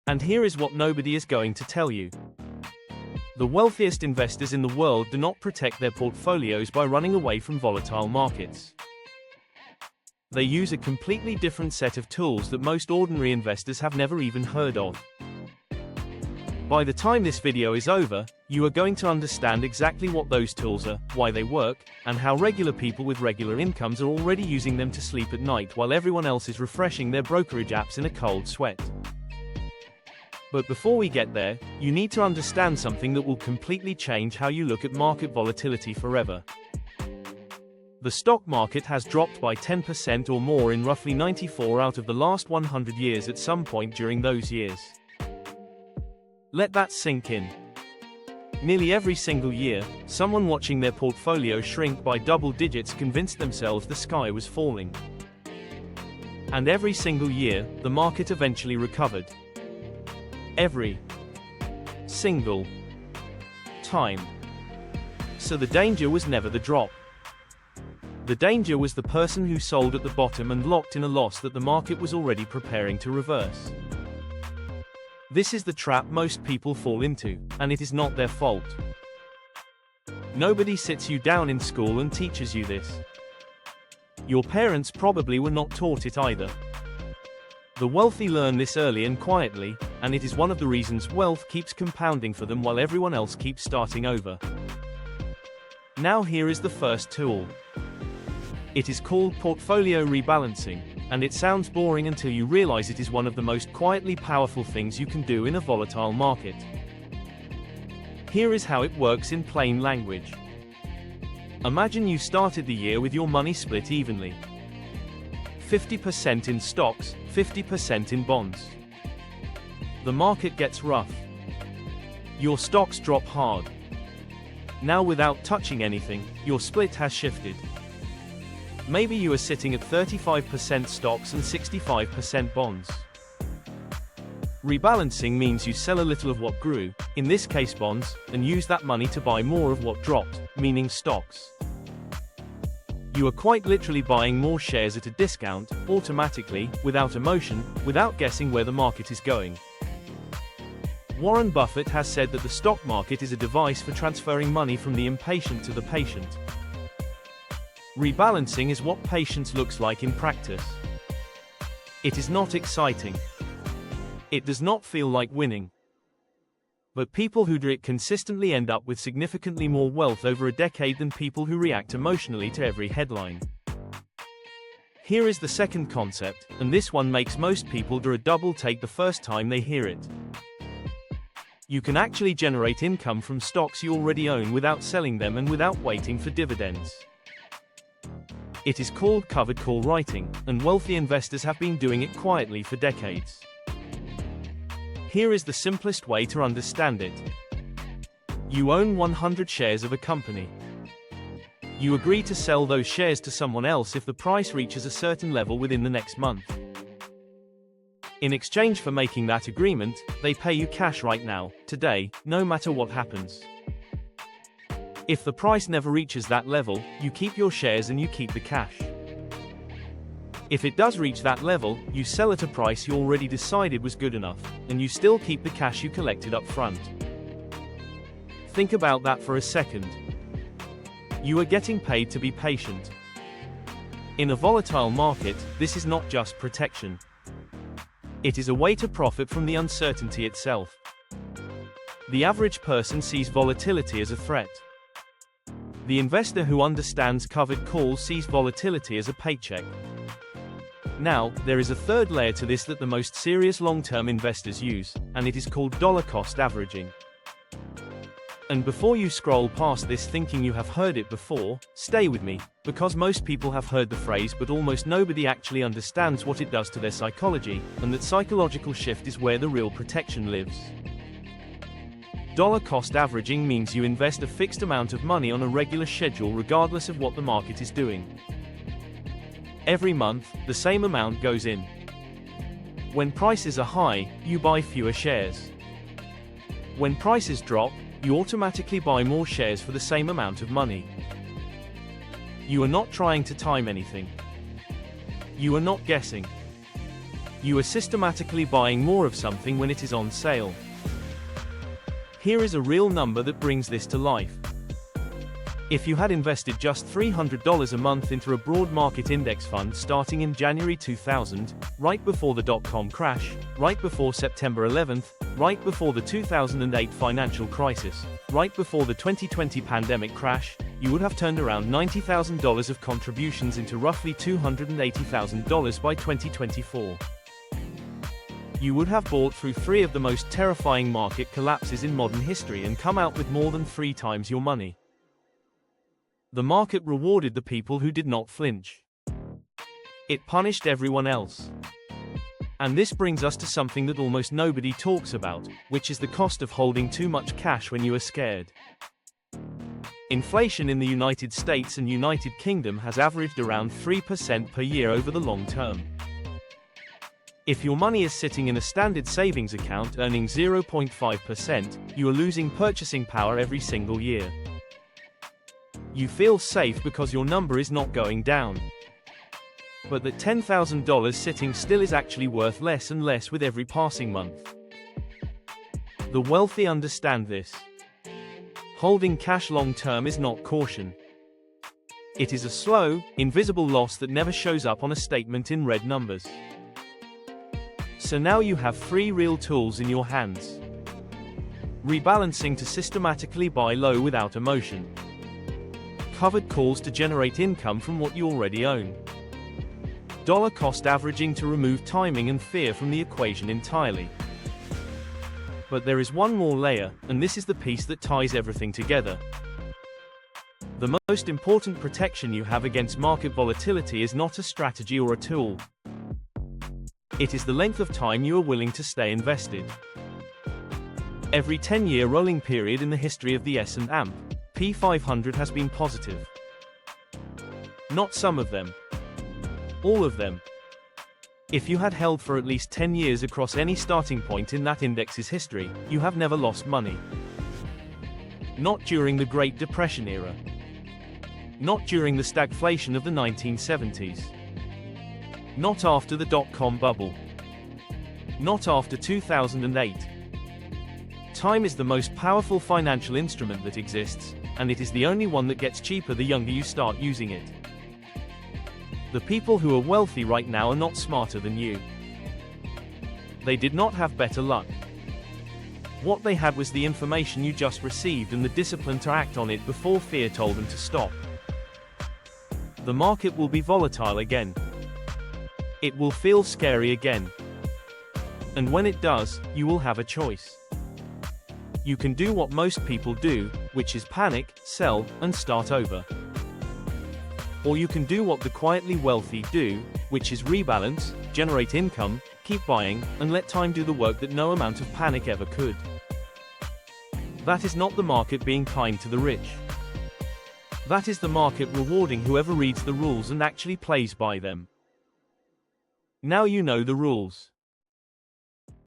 And here is what nobody is going to tell you. The wealthiest investors in the world do not protect their portfolios by running away from volatile markets. They use a completely different set of tools that most ordinary investors have never even heard of. By the time this video is over, you are going to understand exactly what those tools are, why they work, and how regular people with regular incomes are already using them to sleep at night while everyone else is refreshing their brokerage apps in a cold sweat. But before we get there, you need to understand something that will completely change how you look at market volatility forever. The stock market has dropped by 10% or more in roughly 94 out of the last 100 years at some point during those years. Let that sink in. Nearly every single year, someone watching their portfolio shrink by double digits convinced themselves the sky was falling. And every single year, the market eventually recovered. Every single time. So the danger was never the drop. The danger was the person who sold at the bottom and locked in a loss that the market was already preparing to reverse. This is the trap most people fall into, and it is not their fault. Nobody sits you down in school and teaches you this. Your parents probably were not taught it either. The wealthy learn this early and quietly, and it is one of the reasons wealth keeps compounding for them while everyone else keeps starting over. Now here is the first tool. It is called portfolio rebalancing, and it sounds boring until you realize it is one of the most quietly powerful things you can do in a volatile market. Here is how it works in plain language. Imagine you started the year with your money split evenly. 50% in stocks, 50% in bonds. The market gets rough. Your stocks drop hard. Now without touching anything, your split has shifted. Maybe you are sitting at 35% stocks and 65% bonds. Rebalancing means you sell a little of what grew, in this case bonds, and use that money to buy more of what dropped, meaning stocks. You are quite literally buying more shares at a discount, automatically, without emotion, without guessing where the market is going. Warren Buffett has said that the stock market is a device for transferring money from the impatient to the patient. Rebalancing is what patience looks like in practice. It is not exciting. It does not feel like winning. But people who do it consistently end up with significantly more wealth over a decade than people who react emotionally to every headline. Here is the second concept, and this one makes most people do a double take the first time they hear it. You can actually generate income from stocks you already own without selling them and without waiting for dividends. It is called covered call writing, and wealthy investors have been doing it quietly for decades. Here is the simplest way to understand it. You own 100 shares of a company. You agree to sell those shares to someone else if the price reaches a certain level within the next month. In exchange for making that agreement, they pay you cash right now, today, no matter what happens. If the price never reaches that level, you keep your shares and you keep the cash. If it does reach that level, you sell at a price you already decided was good enough, and you still keep the cash you collected up front. Think about that for a second. You are getting paid to be patient. In a volatile market, this is not just protection. It is a way to profit from the uncertainty itself. The average person sees volatility as a threat. The investor who understands covered calls sees volatility as a paycheck. Now, there is a third layer to this that the most serious long-term investors use, and it is called dollar cost averaging. And before you scroll past this thinking you have heard it before, stay with me, because most people have heard the phrase but almost nobody actually understands what it does to their psychology, and that psychological shift is where the real protection lives. Dollar cost averaging means you invest a fixed amount of money on a regular schedule regardless of what the market is doing. Every month, the same amount goes in. When prices are high, you buy fewer shares. When prices drop, you automatically buy more shares for the same amount of money. You are not trying to time anything. You are not guessing. You are systematically buying more of something when it is on sale. Here is a real number that brings this to life. If you had invested just $300 a month into a broad market index fund starting in January 2000, right before the dot-com crash, right before September 11th, right before the 2008 financial crisis, right before the 2020 pandemic crash, you would have turned around $90,000 of contributions into roughly $280,000 by 2024. You would have bought through 3 of the most terrifying market collapses in modern history and come out with more than 3 times your money. The market rewarded the people who did not flinch. It punished everyone else. And this brings us to something that almost nobody talks about, which is the cost of holding too much cash when you are scared. Inflation in the United States and United Kingdom has averaged around 3% per year over the long term. If your money is sitting in a standard savings account earning 0.5%, you are losing purchasing power every single year. You feel safe because your number is not going down. But that $10,000 sitting still is actually worth less and less with every passing month. The wealthy understand this. Holding cash long term is not caution. It is a slow, invisible loss that never shows up on a statement in red numbers. So now you have 3 real tools in your hands. Rebalancing to systematically buy low without emotion. Covered calls to generate income from what you already own. Dollar cost averaging to remove timing and fear from the equation entirely. But there is one more layer, and this is the piece that ties everything together. The most important protection you have against market volatility is not a strategy or a tool. It is the length of time you are willing to stay invested. Every 10-year rolling period in the history of the S&P 500 has been positive. Not some of them. All of them. If you had held for at least 10 years across any starting point in that index's history, you have never lost money. Not during the Great Depression era. Not during the stagflation of the 1970s. Not after the dot-com bubble. Not after 2008. Time is the most powerful financial instrument that exists, and it is the only one that gets cheaper the younger you start using it. The people who are wealthy right now are not smarter than you. They did not have better luck. What they had was the information you just received and the discipline to act on it before fear told them to stop. The market will be volatile again. It will feel scary again. And when it does, you will have a choice. You can do what most people do, which is panic, sell, and start over. Or you can do what the quietly wealthy do, which is rebalance, generate income, keep buying, and let time do the work that no amount of panic ever could. That is not the market being kind to the rich. That is the market rewarding whoever reads the rules and actually plays by them. Now you know the rules.